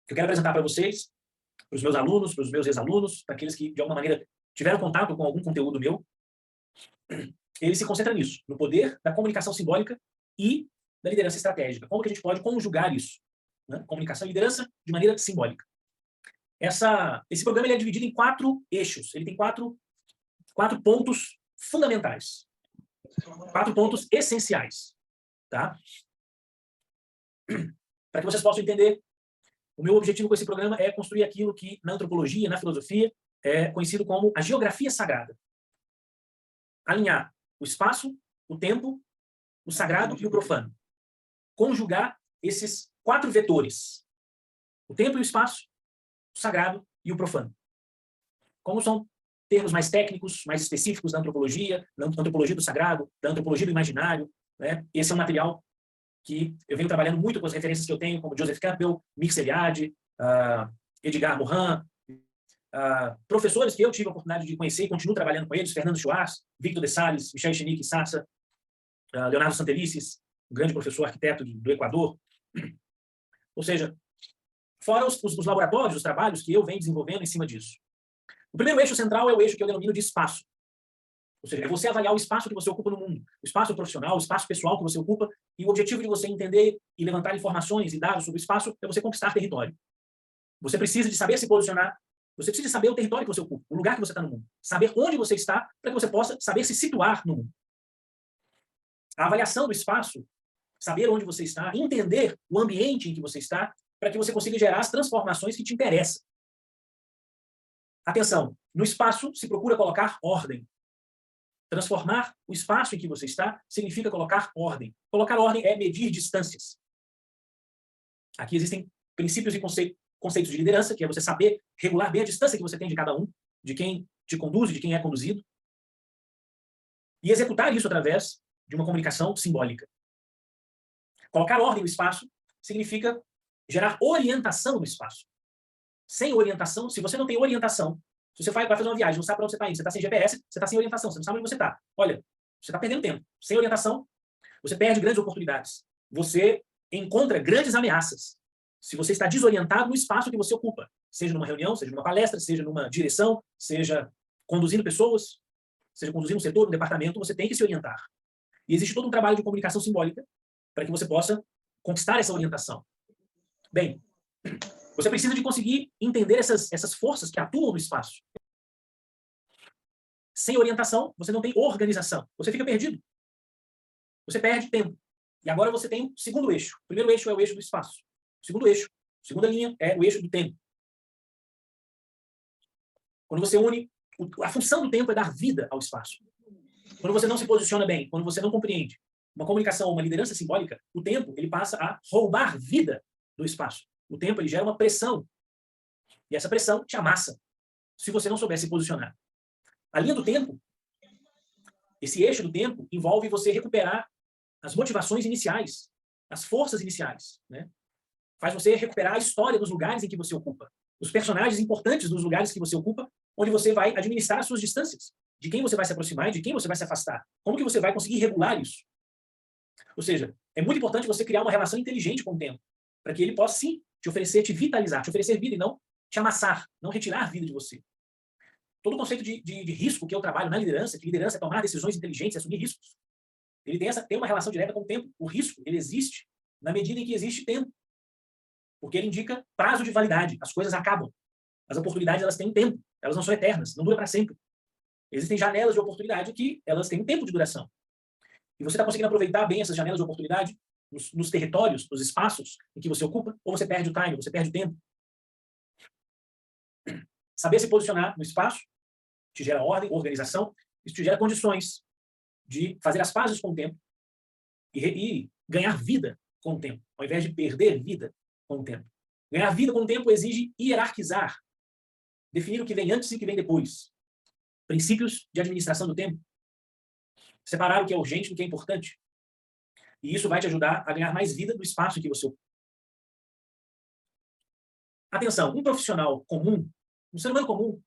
que eu quero apresentar para vocês, para os meus alunos, para os meus ex-alunos, para aqueles que, de alguma maneira, tiveram contato com algum conteúdo meu, ele se concentra nisso, no poder da comunicação simbólica e da liderança estratégica. Como que a gente pode conjugar isso? Né? Comunicação e liderança de maneira simbólica. Esse programa ele é dividido em 4 eixos. Ele tem quatro pontos fundamentais. 4 pontos essenciais. Tá? Para que vocês possam entender, o meu objetivo com esse programa é construir aquilo que, na antropologia, na filosofia, é conhecido como a geografia sagrada. Alinhar o espaço, o tempo, o sagrado e o profano. Conjugar esses 4 vetores. O tempo e o espaço, o sagrado e o profano. Como são termos mais técnicos, mais específicos da antropologia do sagrado, da antropologia do imaginário, né? Esse é um material que eu venho trabalhando muito com as referências que eu tenho, como Joseph Campbell, Mircea Eliade, Edgar Morin, professores que eu tive a oportunidade de conhecer e continuo trabalhando com eles, Fernando Schwartz, Victor de Sales, Michel Echenique Sassa, Leonardo Santelices, um grande professor arquiteto do Equador. Ou seja, fora os laboratórios, os trabalhos que eu venho desenvolvendo em cima disso. O primeiro eixo central é o eixo que eu denomino de espaço. Ou seja, é você avaliar o espaço que você ocupa no mundo, o espaço profissional, o espaço pessoal que você ocupa, e o objetivo de você entender e levantar informações e dados sobre o espaço é você conquistar território. Você precisa de saber se posicionar, você precisa saber o território que você ocupa, o lugar que você está no mundo, saber onde você está para que você possa saber se situar no mundo. A avaliação do espaço, saber onde você está, entender o ambiente em que você está, para que você consiga gerar as transformações que te interessam. Atenção, no espaço se procura colocar ordem. Transformar o espaço em que você está significa colocar ordem. Colocar ordem é medir distâncias. Aqui existem princípios e conceitos de liderança, que é você saber regular bem a distância que você tem de cada um, de quem te conduz, de quem é conduzido, e executar isso através de uma comunicação simbólica. Colocar ordem no espaço significa gerar orientação no espaço. Sem orientação, se você não tem orientação, se você vai fazer uma viagem, não sabe para onde você está indo, você está sem GPS, você está sem orientação, você não sabe onde você está. Olha, você está perdendo tempo. Sem orientação, você perde grandes oportunidades. Você encontra grandes ameaças. Se você está desorientado no espaço que você ocupa, seja numa reunião, seja numa palestra, seja numa direção, seja conduzindo pessoas, seja conduzindo um setor, um departamento, você tem que se orientar. E existe todo um trabalho de comunicação simbólica para que você possa conquistar essa orientação. Bem, você precisa de conseguir entender essas forças que atuam no espaço. Sem orientação, você não tem organização. Você fica perdido. Você perde tempo. E agora você tem o segundo eixo. O primeiro eixo é o eixo do espaço. O segundo eixo, a segunda linha, é o eixo do tempo. Quando você une, a função do tempo é dar vida ao espaço. Quando você não se posiciona bem, quando você não compreende uma comunicação, uma liderança simbólica, o tempo ele passa a roubar vida do espaço. O tempo ele gera uma pressão. E essa pressão te amassa, se você não souber se posicionar. A linha do tempo, esse eixo do tempo, envolve você recuperar as motivações iniciais, as forças iniciais, né? Faz você recuperar a história dos lugares em que você ocupa, os personagens importantes dos lugares que você ocupa, onde você vai administrar as suas distâncias, de quem você vai se aproximar e de quem você vai se afastar. Como que você vai conseguir regular isso? Ou seja, é muito importante você criar uma relação inteligente com o tempo, para que ele possa, sim, te oferecer, te vitalizar, te oferecer vida e não te amassar, não retirar vida de você. Todo o conceito de risco que eu trabalho na liderança, que liderança é tomar decisões inteligentes, assumir riscos, ele tem uma relação direta com o tempo. O risco, ele existe na medida em que existe tempo. Porque ele indica prazo de validade. As coisas acabam. As oportunidades, elas têm tempo. Elas não são eternas. Não duram para sempre. Existem janelas de oportunidade que elas têm um tempo de duração. E você está conseguindo aproveitar bem essas janelas de oportunidade nos territórios, nos espaços em que você ocupa, ou você perde o time, você perde o tempo. Saber se posicionar no espaço te gera ordem, organização, isso te gera condições de fazer as pazes com o tempo e ganhar vida com o tempo, ao invés de perder vida com o tempo. Ganhar vida com o tempo exige hierarquizar, definir o que vem antes e o que vem depois. Princípios de administração do tempo. Separar o que é urgente do que é importante. E isso vai te ajudar a ganhar mais vida do espaço em que você ocupa. Atenção, um profissional comum, um ser humano comum,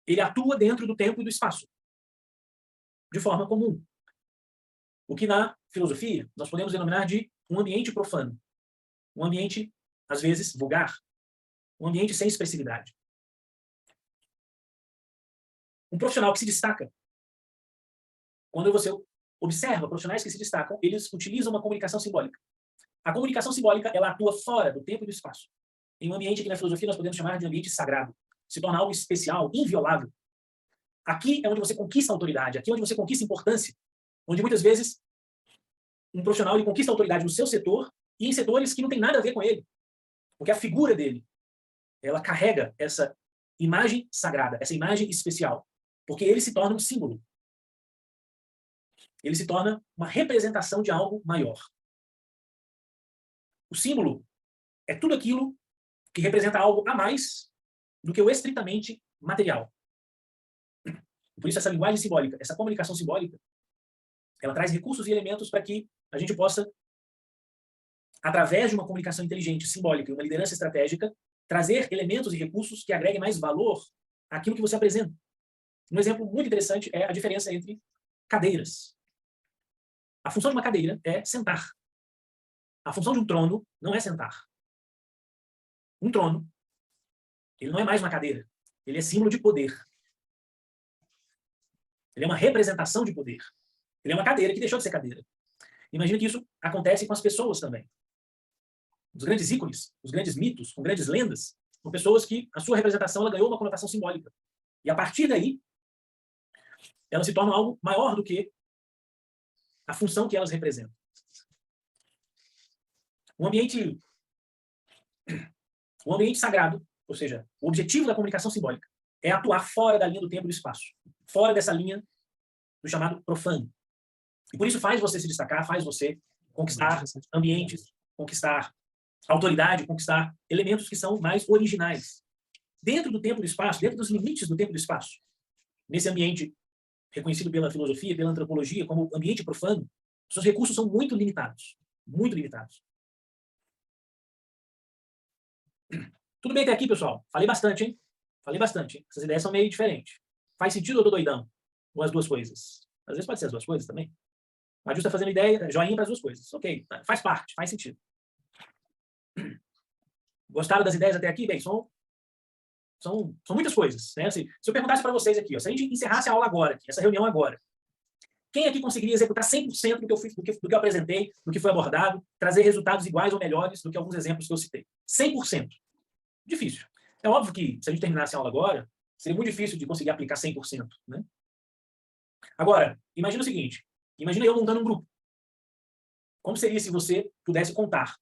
ele atua dentro do tempo e do espaço, de forma comum. O que na filosofia nós podemos denominar de um ambiente profano. Um ambiente, às vezes, vulgar. Um ambiente sem expressividade. Um profissional que se destaca, quando você observa profissionais que se destacam, eles utilizam uma comunicação simbólica. A comunicação simbólica, ela atua fora do tempo e do espaço. Em um ambiente que na filosofia nós podemos chamar de ambiente sagrado. Se torna algo especial, inviolável. Aqui é onde você conquista autoridade, aqui é onde você conquista importância. Onde muitas vezes um profissional ele conquista autoridade no seu setor e em setores que não tem nada a ver com ele. Porque a figura dele, ela carrega essa imagem sagrada, essa imagem especial. Porque ele se torna um símbolo. Ele se torna uma representação de algo maior. O símbolo é tudo aquilo que representa algo a mais do que o estritamente material. Por isso, essa linguagem simbólica, essa comunicação simbólica, ela traz recursos e elementos para que a gente possa, através de uma comunicação inteligente, simbólica e uma liderança estratégica, trazer elementos e recursos que agreguem mais valor àquilo que você apresenta. Um exemplo muito interessante é a diferença entre cadeiras. A função de uma cadeira é sentar. A função de um trono não é sentar. Um trono, ele não é mais uma cadeira. Ele é símbolo de poder. Ele é uma representação de poder. Ele é uma cadeira que deixou de ser cadeira. Imagina que isso acontece com as pessoas também. Os grandes ícones, os grandes mitos, com grandes lendas, são pessoas que a sua representação ela ganhou uma conotação simbólica. E a partir daí, elas se tornam algo maior do que a função que elas representam. Um ambiente sagrado, ou seja, o objetivo da comunicação simbólica é atuar fora da linha do tempo e do espaço, fora dessa linha do chamado profano. E por isso faz você se destacar, faz você conquistar ambientes, conquistar autoridade, conquistar elementos que são mais originais. Dentro do tempo e do espaço, dentro dos limites do tempo e do espaço, nesse ambiente reconhecido pela filosofia, pela antropologia como ambiente profano, seus recursos são muito limitados. Muito limitados. Tudo bem até aqui, pessoal? Falei bastante, hein? Falei bastante, hein? Essas ideias são meio diferentes. Faz sentido ou eu tô doidão? Ou as duas coisas? Às vezes pode ser as duas coisas também. A Ju está fazendo ideia, joinha para as duas coisas. Ok, faz parte, faz sentido. Gostaram das ideias até aqui? Bem, são muitas coisas. Né? Se eu perguntasse para vocês aqui, ó, se a gente encerrasse a aula agora, aqui, essa reunião agora, quem aqui conseguiria executar 100% do que eu apresentei, do que foi abordado, trazer resultados iguais ou melhores do que alguns exemplos que eu citei? 100%. Difícil. É óbvio que, se a gente terminasse a aula agora, seria muito difícil de conseguir aplicar 100%. Né? Agora, imagina o seguinte. Imagina eu montando um grupo. Como seria se você pudesse contar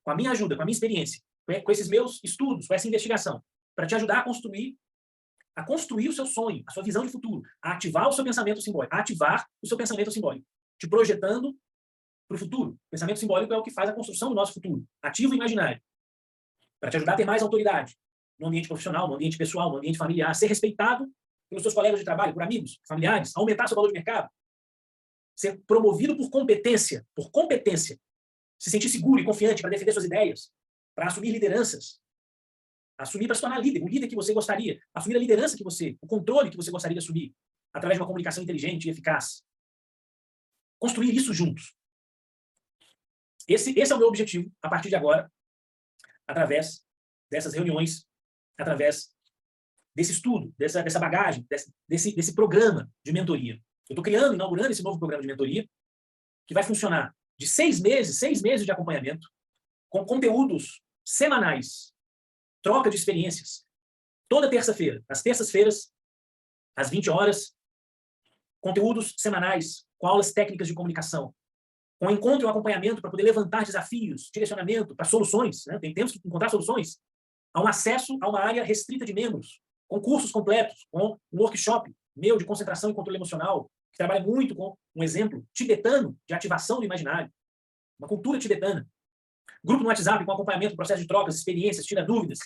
com a minha ajuda, com a minha experiência, com esses meus estudos, com essa investigação, para te ajudar a construir o seu sonho, a sua visão de futuro, a ativar o seu pensamento simbólico, a ativar o seu pensamento simbólico, te projetando para o futuro. O pensamento simbólico é o que faz a construção do nosso futuro, ativo e imaginário, para te ajudar a ter mais autoridade no ambiente profissional, no ambiente pessoal, no ambiente familiar, ser respeitado pelos seus colegas de trabalho, por amigos, familiares, aumentar seu valor de mercado, ser promovido por competência, se sentir seguro e confiante para defender suas ideias, para assumir lideranças, assumir para se tornar líder, o líder que você gostaria, assumir a liderança o controle que você gostaria de assumir, através de uma comunicação inteligente e eficaz. Construir isso juntos. Esse é o meu objetivo, a partir de agora, através dessas reuniões, através desse estudo, dessa bagagem, desse programa de mentoria. Eu estou inaugurando esse novo programa de mentoria, que vai funcionar de 6 meses de acompanhamento, com conteúdos semanais, troca de experiências, toda terça-feira, às terças-feiras, às 20 horas, conteúdos semanais, com aulas técnicas de comunicação, com encontro e um acompanhamento para poder levantar desafios, direcionamento para soluções, né? Temos que encontrar soluções, há um acesso a uma área restrita de membros, com cursos completos, com um workshop meu de concentração e controle emocional, que trabalha muito com um exemplo tibetano de ativação do imaginário, uma cultura tibetana. Grupo no WhatsApp com acompanhamento, processo de trocas, experiências, tira dúvidas.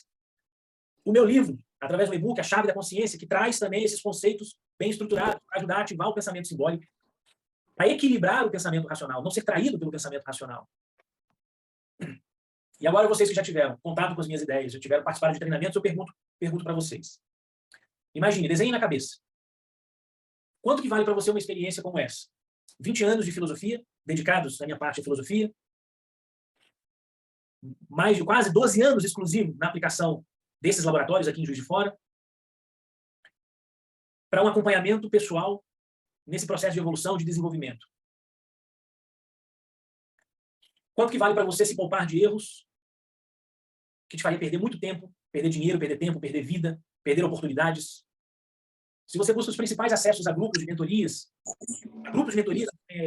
O meu livro, através do e-book, A Chave da Consciência, que traz também esses conceitos bem estruturados para ajudar a ativar o pensamento simbólico, para equilibrar o pensamento racional, não ser traído pelo pensamento racional. E agora vocês que já tiveram contato com as minhas ideias, já tiveram participado de treinamentos, eu pergunto para vocês. Imagine, desenhe na cabeça. Quanto que vale para você uma experiência como essa? 20 anos de filosofia, dedicados na minha parte à filosofia, mais de quase 12 anos exclusivo na aplicação desses laboratórios aqui em Juiz de Fora, para um acompanhamento pessoal nesse processo de evolução, de desenvolvimento. Quanto que vale para você se poupar de erros que te faria perder muito tempo, perder dinheiro, perder tempo, perder vida, perder oportunidades? Se você busca os principais acessos a grupos de mentorias,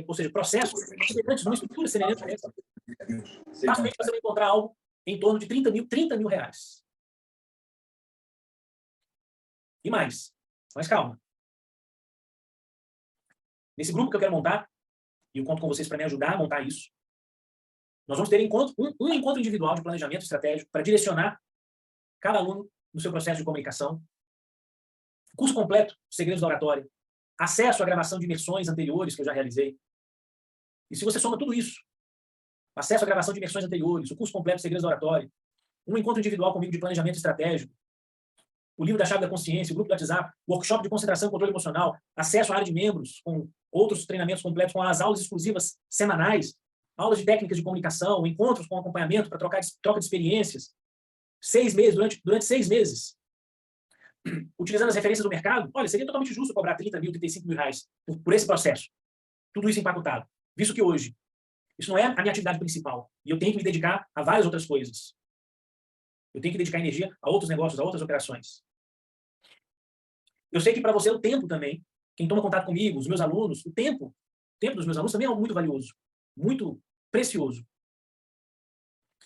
ou seja, processos semelhantes, numa estrutura semelhante a essa, facilmente você vai encontrar algo em torno de 30 mil reais. E mais. Mas calma. Nesse grupo que eu quero montar, e eu conto com vocês para me ajudar a montar isso, nós vamos ter um encontro individual de planejamento estratégico para direcionar cada aluno no seu processo de comunicação. Curso completo, Segredos da Oratória. Acesso à gravação de imersões anteriores que eu já realizei. E se você soma tudo isso, acesso à gravação de imersões anteriores, o curso completo, Segredos da Oratória, um encontro individual comigo de planejamento estratégico, o livro da Chave da Consciência, o grupo do WhatsApp, o workshop de concentração e controle emocional, acesso à área de membros, com outros treinamentos completos, com as aulas exclusivas semanais, aulas de técnicas de comunicação, encontros com acompanhamento para troca de experiências, 6 meses, durante 6 meses, utilizando as referências do mercado. Olha, seria totalmente justo cobrar 30 mil, 35 mil reais por esse processo. Tudo isso empacotado. Visto que hoje, isso não é a minha atividade principal, e eu tenho que me dedicar a várias outras coisas. Eu tenho que dedicar energia a outros negócios, a outras operações. Eu sei que para você o tempo também, quem toma contato comigo, os meus alunos, o tempo dos meus alunos também é algo muito valioso, muito precioso.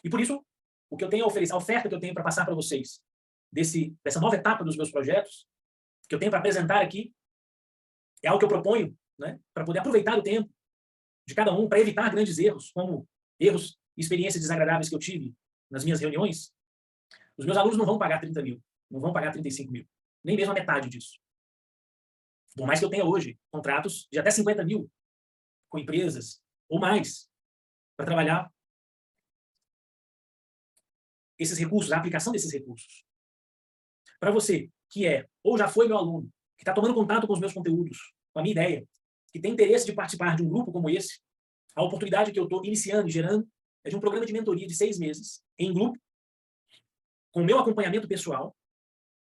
E por isso, o que eu tenho a oferecer, a oferta que eu tenho para passar para vocês, dessa nova etapa dos meus projetos, que eu tenho para apresentar aqui, é algo que eu proponho, né, para poder aproveitar o tempo de cada um, para evitar grandes erros, como erros e experiências desagradáveis que eu tive nas minhas reuniões. Os meus alunos não vão pagar 30 mil, não vão pagar 35 mil, nem mesmo a metade disso. Por mais que eu tenha hoje contratos de até 50 mil com empresas, ou mais, para trabalhar esses recursos, a aplicação desses recursos. Para você que ou já foi meu aluno, que está tomando contato com os meus conteúdos, com a minha ideia, que tem interesse de participar de um grupo como esse, a oportunidade que eu estou iniciando e gerando é de um programa de mentoria de 6 meses, em grupo, com meu acompanhamento pessoal,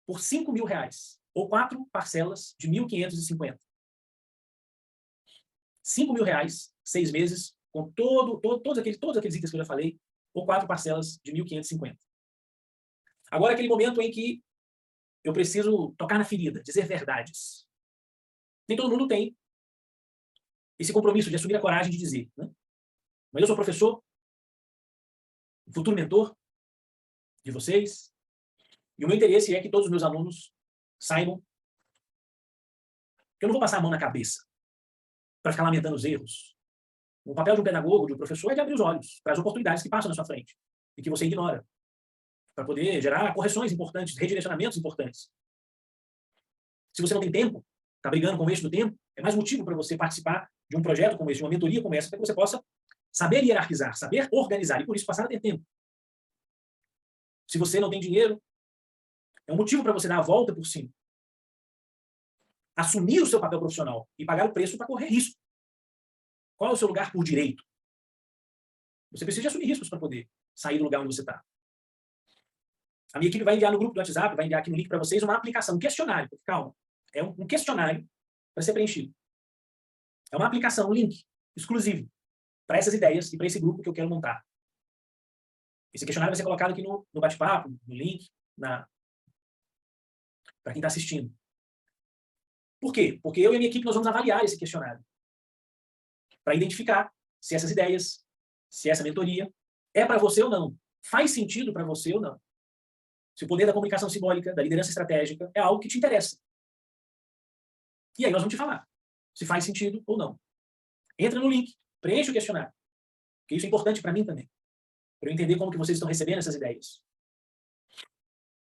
por R$5.000, ou 4 parcelas de 1.550. R$5.000, 6 meses, com todos aqueles itens que eu já falei, ou 4 parcelas de 1.550. Agora, aquele momento em que eu preciso tocar na ferida, dizer verdades. Nem todo mundo tem esse compromisso de assumir a coragem de dizer, né? Mas eu sou professor, futuro mentor de vocês, e o meu interesse é que todos os meus alunos saibam que eu não vou passar a mão na cabeça para ficar lamentando os erros. O papel de um pedagogo, de um professor, é de abrir os olhos para as oportunidades que passam na sua frente e que você ignora, para poder gerar correções importantes, redirecionamentos importantes. Se você não tem tempo, está brigando com o eixo do tempo, é mais motivo para você participar de um projeto como esse, de uma mentoria como essa, para que você possa saber hierarquizar, saber organizar e, por isso, passar a ter tempo. Se você não tem dinheiro, é um motivo para você dar a volta por cima. Assumir o seu papel profissional e pagar o preço para correr risco. Qual é o seu lugar por direito? Você precisa assumir riscos para poder sair do lugar onde você está. A minha equipe vai enviar no grupo do WhatsApp, vai enviar aqui no link para vocês uma aplicação, um questionário. Calma. É um questionário para ser preenchido. É uma aplicação, um link exclusivo para essas ideias e para esse grupo que eu quero montar. Esse questionário vai ser colocado aqui no bate-papo, no link, para quem está assistindo. Por quê? Porque eu e a minha equipe nós vamos avaliar esse questionário para identificar se essas ideias, se essa mentoria é para você ou não. Faz sentido para você ou não. Se o poder da comunicação simbólica, da liderança estratégica, é algo que te interessa. E aí nós vamos te falar se faz sentido ou não. Entra no link, preenche o questionário. Porque isso é importante para mim também. Para eu entender como que vocês estão recebendo essas ideias.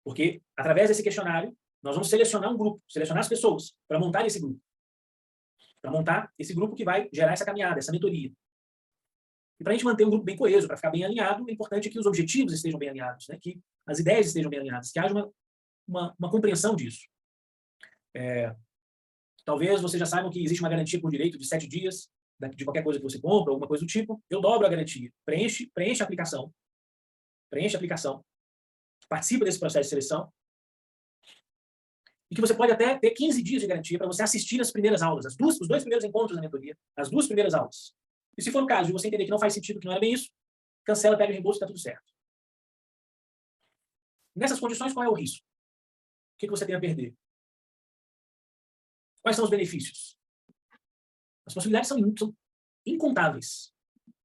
Porque, através desse questionário, nós vamos selecionar um grupo, selecionar as pessoas para montar esse grupo. Para montar esse grupo que vai gerar essa caminhada, essa mentoria. E para a gente manter um grupo bem coeso, para ficar bem alinhado, é importante que os objetivos estejam bem alinhados, né? Que as ideias estejam bem alinhadas, que haja uma compreensão disso. Talvez vocês já saibam que existe uma garantia por direito de 7 dias de qualquer coisa que você compra, alguma coisa do tipo. Eu dobro a garantia. Preenche a aplicação. Preenche a aplicação. Participa desse processo de seleção. E que você pode até ter 15 dias de garantia para você assistir as primeiras aulas, os 2 primeiros encontros da mentoria, as 2 primeiras aulas. E se for o caso de você entender que não faz sentido, que não era bem isso, cancela, pega o reembolso e está tudo certo. Nessas condições, qual é o risco? O que você tem a perder? Quais são os benefícios? As possibilidades são incontáveis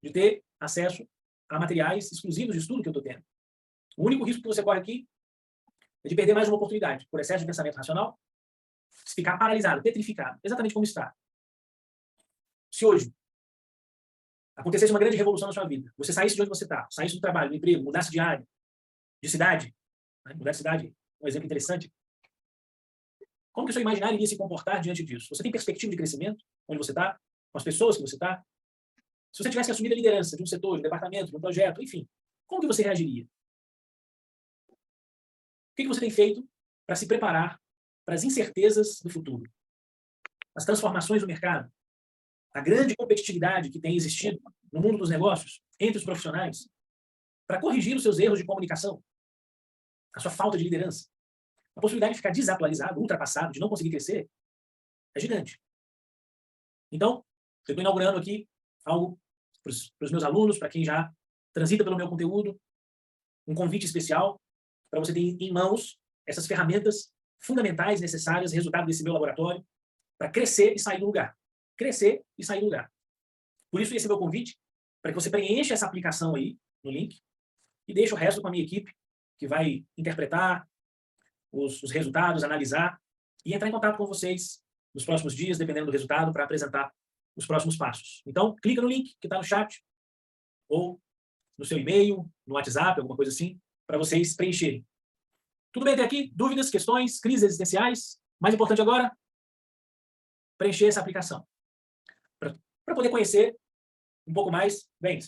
de ter acesso a materiais exclusivos de estudo que eu estou tendo. O único risco que você corre aqui é de perder mais uma oportunidade por excesso de pensamento racional, ficar paralisado, petrificado, exatamente como está. Se hoje acontecesse uma grande revolução na sua vida, você saísse de onde você está, saísse do trabalho, do emprego, mudasse de área, de cidade, né? Mudar de cidade, um exemplo interessante. Como que o seu imaginário iria se comportar diante disso? Você tem perspectiva de crescimento, onde você está, com as pessoas que você está? Se você tivesse que assumir a liderança de um setor, de um departamento, de um projeto, enfim, como que você reagiria? O que você tem feito para se preparar para as incertezas do futuro? As transformações do mercado? A grande competitividade que tem existido no mundo dos negócios, entre os profissionais, para corrigir os seus erros de comunicação, a sua falta de liderança. A possibilidade de ficar desatualizado, ultrapassado, de não conseguir crescer, é gigante. Então, eu estou inaugurando aqui algo para os meus alunos, para quem já transita pelo meu conteúdo, um convite especial para você ter em mãos essas ferramentas fundamentais, necessárias, resultado desse meu laboratório, para crescer e sair do lugar. Crescer e sair do lugar. Por isso, esse é o meu convite, para que você preencha essa aplicação aí, no link, e deixe o resto com a minha equipe, que vai interpretar os resultados, analisar, e entrar em contato com vocês nos próximos dias, dependendo do resultado, para apresentar os próximos passos. Então, clica no link que está no chat, ou no seu e-mail, no WhatsApp, alguma coisa assim, para vocês preencherem. Tudo bem até aqui? Dúvidas, questões, crises existenciais? Mais importante agora, preencher essa aplicação. Para poder conhecer um pouco mais, bem,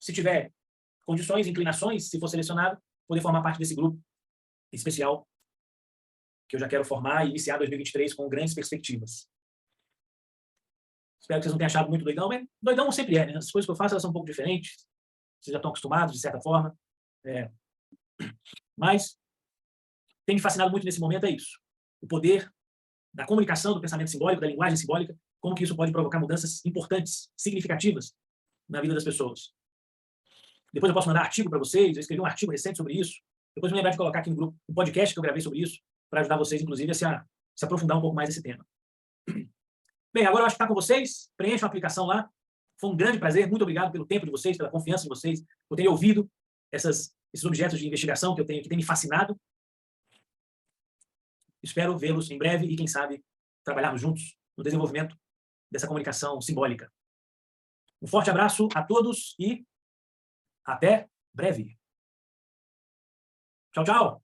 se tiver condições, inclinações, se for selecionado, poder formar parte desse grupo especial que eu já quero formar e iniciar 2023 com grandes perspectivas. Espero que vocês não tenham achado muito doidão, mas doidão sempre é, né? As coisas que eu faço, elas são um pouco diferentes. Vocês já estão acostumados, de certa forma. Mas tem me fascinado muito nesse momento é isso. O poder da comunicação, do pensamento simbólico, da linguagem simbólica, como que isso pode provocar mudanças importantes, significativas na vida das pessoas. Depois eu posso mandar artigo para vocês, eu escrevi um artigo recente sobre isso. Depois me lembrar de colocar aqui no grupo um podcast que eu gravei sobre isso, para ajudar vocês, inclusive, a se aprofundar um pouco mais nesse tema. Bem, agora eu acho que está com vocês. Preencham a aplicação lá. Foi um grande prazer. Muito obrigado pelo tempo de vocês, pela confiança de vocês, por terem ouvido esses objetos de investigação que tem me fascinado. Espero vê-los em breve e, quem sabe, trabalharmos juntos no desenvolvimento dessa comunicação simbólica. Um forte abraço a todos e até breve. Tchau, tchau!